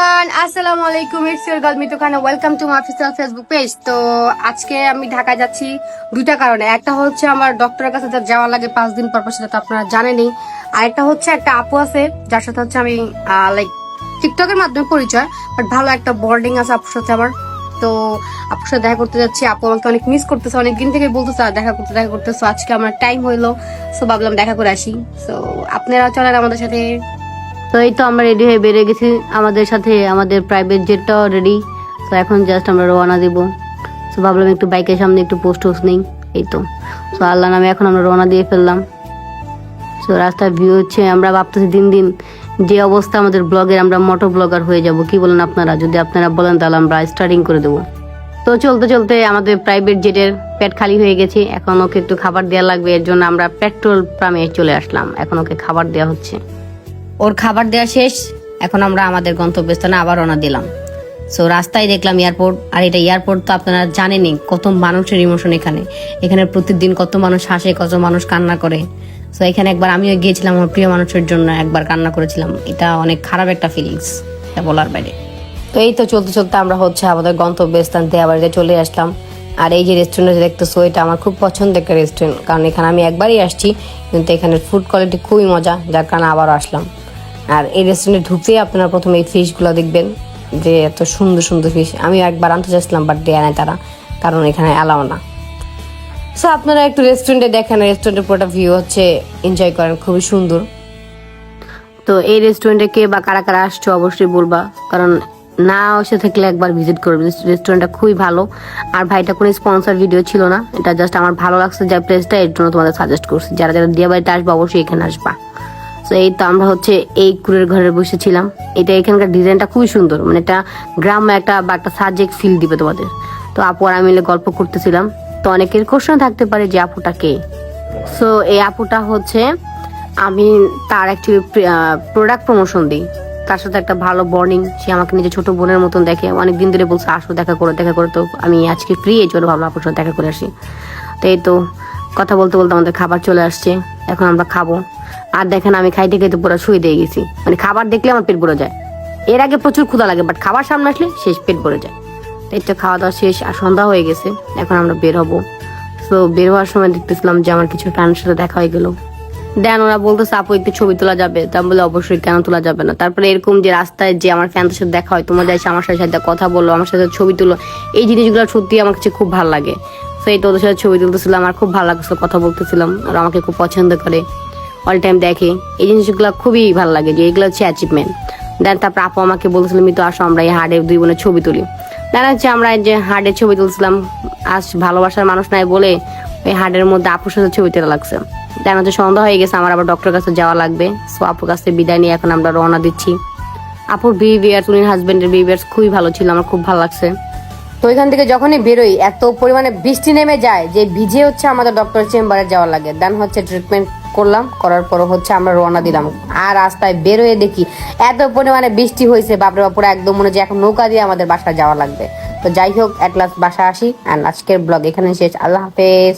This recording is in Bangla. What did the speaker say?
এভরিওয়ান, আসসালামু আলাইকুম। It's your girl Mitu Khan. Welcome to my official Facebook page. তো আজকে আমি ঢাকায় যাচ্ছি দুইটা কারণে। একটা হচ্ছে আমার ডক্টরের কাছে যাওয়া লাগে 5 দিন পর, সেটা তো আপনারা জানেনই। আর একটা হচ্ছে একটা আপু আছে যার সাথে হচ্ছে আমি লাইক টিকটকের মাধ্যমে পরিচয়, বাট ভালো একটা বন্ডিং আছে আপুর সাথে আমার। তো আপুর সাথে দেখা করতে যাচ্ছি। আপু আমাকে অনেক মিস করতেছে, অনেকদিন থেকে বলতেছে দেখা করতে। সো আজকে আমার টাইম হইলো, সো ভাবলাম দেখা করে আসি। সো আপনারা চলেন আমাদের সাথে। তো এই তো আমরা রেডি হয়ে বেরিয়ে গেছি, আমাদের সাথে আমাদের প্রাইভেট জেটটাও রেডি। তো এখন জাস্ট আমরা রওনা দিব। তো ভাবলাম একটু বাইকের সামনে একটু পোস্ট নেই। এই তো আল্লাহ নামে এখন আমরা রওনা দিয়ে ফেললাম। তো রাস্তার ভিউ হচ্ছে, আমরা ভাবতেছি দিন দিন যে অবস্থা আমাদের ব্লগের, আমরা মোটো ব্লগার হয়ে যাব। কি বলেন আপনারা? যদি আপনারা বলেন তাহলে আমরা স্টার্টিং করে দেবো। তো চলতে চলতে আমাদের প্রাইভেট জেটের পেট খালি হয়ে গেছে। এখন ওকে একটু খাবার দেওয়া লাগবে, এর জন্য আমরা পেট্রোল পাম্পে চলে আসলাম। এখন ওকে খাবার দেওয়া হচ্ছে। ওর খাবার দেওয়া শেষ, এখন আমরা আমাদের গন্তব্যস্থানে আবার রওনা দিলাম। সো রাস্তায় দেখলাম এয়ারপোর্ট, আর এটা এয়ারপোর্ট তো আপনারা জানেনই কত মানুষের ইমোশন এখানে প্রতিদিন কত মানুষ হাসে, কত মানুষ কান্না করে। সো এখানে একবার আমিও গিয়েছিলাম আমার প্রিয় মানুষের জন্য, একবার কান্না করেছিলাম। এটা অনেক খারাপ একটা ফিলিংস, এটা বলার বাইরে। তো এই তো চলতে চলতে আমরা হচ্ছে আমাদের গন্তব্যস্থান দেয়াবাড়িতে চলে আসলাম। আর এই যে রেস্টুরেন্টে দেখতেছো, এটা আমার খুব পছন্দের একটা রেস্টুরেন্ট, কারণ এখানে আমি একবারই আসছি, কিন্তু এখানের ফুড কোয়ালিটি খুবই মজা, যার কারণে আবারও আসলাম। আর এই রেস্টুরেন্টে ঢুকতেই আপনারা প্রথমে এই ফিশগুলো দেখবেন, যে এত সুন্দর সুন্দর ফিশ। আমি একবার আনতে চাইছিলাম, বাট দেয়া নাই তারা, কারণ এখানে অ্যালাও না। সো আপনারা একটু রেস্টুরেন্টে দেখেন, রেস্টুরেন্টের পুরোটা ভিউ হচ্ছে এনজয় করেন, খুবই সুন্দর। তো এই রেস্টুরেন্টে কে বা কারা কারা আসছো অবশ্যই বলবা, কারণ না এসে থাকলে একবার ভিজিট করবে। রেস্টুরেন্টটা খুবই ভালো। আর ভাইটা কোনো স্পন্সর ভিডিও ছিল না, এটা জাস্ট আমার ভালো লাগছে যে প্লেসটা, এর জন্য তোমাদের সাজেস্ট করছি। যারা যারা দিয়াবাড়িতে আসবে অবশ্যই এখানে আসবা। তো এই তো আমরা হচ্ছে এই কুড়ের ঘরে বসেছিলাম। এটা এখানকার ডিজাইনটা খুবই সুন্দর, মানে এটা গ্রামে একটা বা একটা সাজেক্ট ফিল দিবে তোমাদের। তো আপু আর আমি মিলে গল্প করতেছিলাম। তো অনেকের কোশ্চেন থাকতে পারে যে আপুটা কে। সো এই আপুটা হচ্ছে, আমি তার অ্যাকচুয়ালি প্রোডাক্ট প্রমোশন দিই। তার সাথে একটা ভালো বর্নিং, সে আমাকে নিজে ছোট বোনের মতন দেখে। অনেকদিন ধরে বলছে আসো দেখা করে। তো আমি আজকে ফ্রি, এই জন্য ভাবলাম আপুর সাথে দেখা করে আসি। তো এই তো কথা বলতে বলতে আমাদের খাবার চলে আসছে, এখন আমরা খাবো। আর দেখেন আমি খাইতে খাইতে পুরো শুয়ে দিয়ে গেছি, মানে খাবার দেখলে আমার পেট ভরে যায়। এর আগে প্রচুর ক্ষুধা লাগে, বাট খাবার সামনে আসলে শেষ পেট ভরে যায়। তো এটা খাওয়া দাওয়া শেষ, আর সন্ধ্যা হয়ে গেছে, এখন আমরা বের হবো। তো বের হওয়ার সময় দেখতেছিলাম যে আমার কিছু ফ্রেন্ডের সাথে দেখা হয়ে গেল। দেন ওরা বলতেছে আপু একটু ছবি তোলা যাবে, তা বলে অবশ্যই, কেন তোলা যাবে না। তারপরে এরকম যে রাস্তায় যে আমার ফ্যানদের সাথে দেখা হয়, তোমাদের এসে আমার সাথে কথা বলো, আমার সাথে ছবি তুলো, এই জিনিসগুলো সত্যি আমার কাছে খুব ভালো লাগে। তো এই তো ওদের সাথে ছবি তুলতেছিলাম, আমার খুব ভালো লাগছিল, কথা বলতেছিলাম। আর আমাকে খুব পছন্দ করে, অল টাইম দেখে। এই জিনিসগুলো খুবই ভালো লাগে, যে এগুলো হচ্ছে অ্যাচিভমেন্ট। দেন তারপর আপু আমাকে বলতেছিল মিতু আসো আমরা এই হার্ডের 2 বোনের ছবি তুলি। দেখা যাচ্ছে আমরা যে হার্ডের ছবি তুলছিলাম, আজ ভালোবাসার মানুষ নাই বলে ওই হার্ডের মধ্যে আপুর সাথে ছবি তোলা লাগছে। দেখা যাচ্ছে সন্ধ্যা হয়ে গেছে, আমার আবার ডক্টরের কাছে যাওয়া লাগবে। সো আপুর কাছে বিদায় নিয়ে এখন আমরা রওনা দিচ্ছি। আপুর বিহেভিয়ার, উনি হাজবেন্ডের বিহেভিয়ার খুবই ভালো ছিল, আমার খুব ভালো লাগছে। তো এখান থেকে যখনই বেরোই এত পরিমাণে বৃষ্টি নেমে যায় যে ভিজে হচ্ছে আমাদের ডক্টর চেম্বারে যাওয়া লাগে। দেন হচ্ছে ট্রিটমেন্ট করলাম, করার পর হচ্ছে আমরা রওনা দিলাম। আর রাস্তায় বেরোয় দেখি এত পরিমাণে বৃষ্টি হয়েছে, বাপরে বাপুরা, একদম মনে হচ্ছে এখন নৌকা দিয়ে আমাদের বাসায় যাওয়া লাগবে। তো যাই হোক, এট লাস্ট বাসা আসি। আর আজকের ব্লগ এখানে শেষ। আল্লাহ হাফেজ।